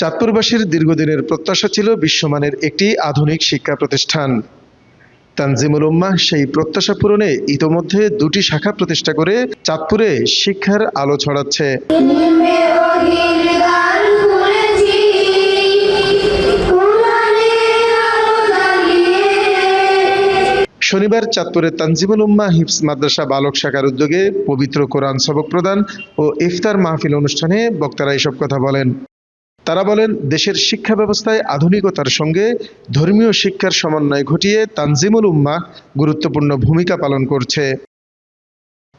চাঁদপুরবাসীর দীর্ঘদিনের প্রত্যাশা ছিল বিশ্বমানের একটি আধুনিক শিক্ষা প্রতিষ্ঠান। তানজিমুল উম্মাহ সেই প্রত্যাশা পূরণে ইতোমধ্যে 2টি শাখা প্রতিষ্ঠা করে চাঁদপুরে শিক্ষার আলো ছড়াচ্ছে। শনিবার চাঁদপুরে তানজিমুল উম্মাহ হিফজ মাদ্রাসা বালক শাখার উদ্যোগে পবিত্র কোরআন সবক প্রদান ও ইফতার মাহফিল অনুষ্ঠানে বক্তারা এসব কথা বলেন। তারা বলেন, দেশের শিক্ষা ব্যবস্থায় আধুনিকতার সঙ্গে ধর্মীয় শিক্ষার সমন্বয় ঘটিয়ে তানজিমুল উম্মাহ গুরুত্বপূর্ণ ভূমিকা পালন করছে।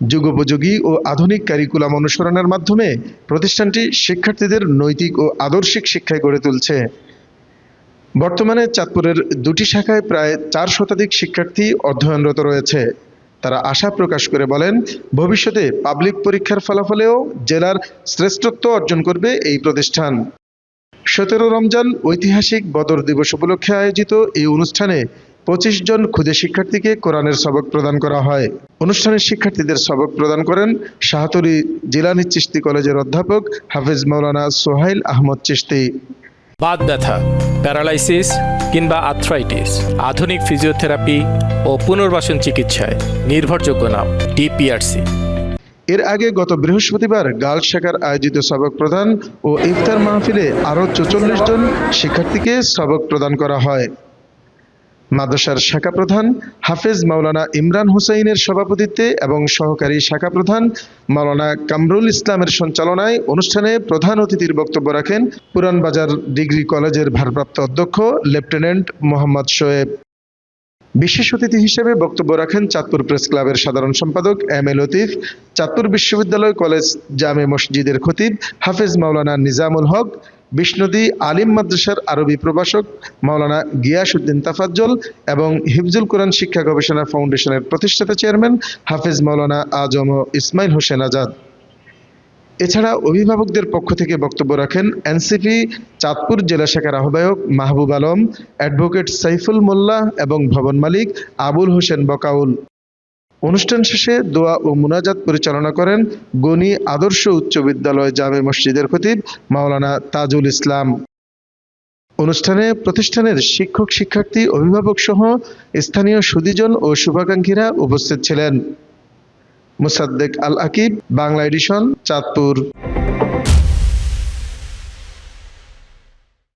যুগোপযোগী ও আধুনিক কারিকুলাম অনুসরণের মাধ্যমে প্রতিষ্ঠানটি শিক্ষার্থীদের নৈতিক ও আদর্শিক শিক্ষায় গড়ে তুলছে। বর্তমানে চাঁদপুরের 2টি শাখায় প্রায় 4 শতাধিক শিক্ষার্থী অধ্যয়নরত রয়েছে। তারা আশা প্রকাশ করে বলেন, ভবিষ্যতে পাবলিক পরীক্ষার ফলাফলেও জেলার শ্রেষ্ঠত্ব অর্জন করবে এই প্রতিষ্ঠান। 17 রমজান ঐতিহাসিক বদর দিবস উপলক্ষে আয়োজিত এই অনুষ্ঠানে 25 জন ক্ষুদে শিক্ষার্থীকে কোরআনের সবক প্রদান করা হয়। অনুষ্ঠানে শিক্ষার্থীদের সবক প্রদান করেন শাহতলী জিলানী চিশতি কলেজের অধ্যাপক হাফেজ মাওলানা সোহাইল আহমদ চিশতি। বাত ব্যথা, প্যারালাইসিস কিংবা আর্থ্রাইটিস, আধুনিক ফিজিওথেরাপি ও পুনর্বাসন চিকিৎসায় নির্ভরযোগ্য নাম ডিপিআরসি। এর আগে গত বৃহস্পতিবার গার্লস শাখার আয়োজিত সবক প্রদান ও ইফতার মাহফিলে আরও 44 জন শিক্ষার্থীকে সবক প্রদান করা হয়। মাদ্রাসার শাখা প্রধান হাফেজ মাওলানা ইমরান হুসাইনের সভাপতিত্বে এবং সহকারী শাখা প্রধান মাওলানা কামরুল ইসলামের সঞ্চালনায় অনুষ্ঠানে প্রধান অতিথির বক্তব্য রাখেন পুরানবাজার ডিগ্রি কলেজের ভারপ্রাপ্ত অধ্যক্ষ লেফটেন্যান্ট মোহাম্মদ শোয়েব। বিশেষ অতিথি হিসেবে বক্তব্য রাখেন চাঁদপুর প্রেস ক্লাবের সাধারণ সম্পাদক এম.এ. লতিফ, চাঁদপুর বিশ্ববিদ্যালয় কলেজ জামে মসজিদের খতিব হাফেজ মাওলানা নিজামুল হক, বিষ্ণুদী আলিম মাদ্রাসার আরবি প্রভাষক মাওলানা গিয়াসউদ্দিন তাফাজ্জল এবং হিফজুল কোরআন শিক্ষা গবেষণা ফাউন্ডেশনের প্রতিষ্ঠাতা চেয়ারম্যান হাফেজ মাওলানা আজম ইসমাইল হোসেন আজাদ। এছাড়া অভিভাবকদের পক্ষ থেকে বক্তব্য রাখেন এনসিপি চাঁদপুর জেলা শাখার আহ্বায়ক মাহবুব আলম, অ্যাডভোকেট সাইফুল মোল্লা এবং ভবন মালিক আবুল হোসেন বকাউল। অনুষ্ঠান শেষে দোয়া ও মুনাজাত পরিচালনা করেন গনি আদর্শ উচ্চ বিদ্যালয় জামে মসজিদের খতিব মাওলানা তাজুল ইসলাম। অনুষ্ঠানে প্রতিষ্ঠানের শিক্ষক, শিক্ষার্থী, অভিভাবক সহ স্থানীয় সুধীজন ও শুভাকাঙ্ক্ষীরা উপস্থিত ছিলেন। মুসাদ্দেক আল আকিব, বাংলা এডিশন, চাঁদপুর।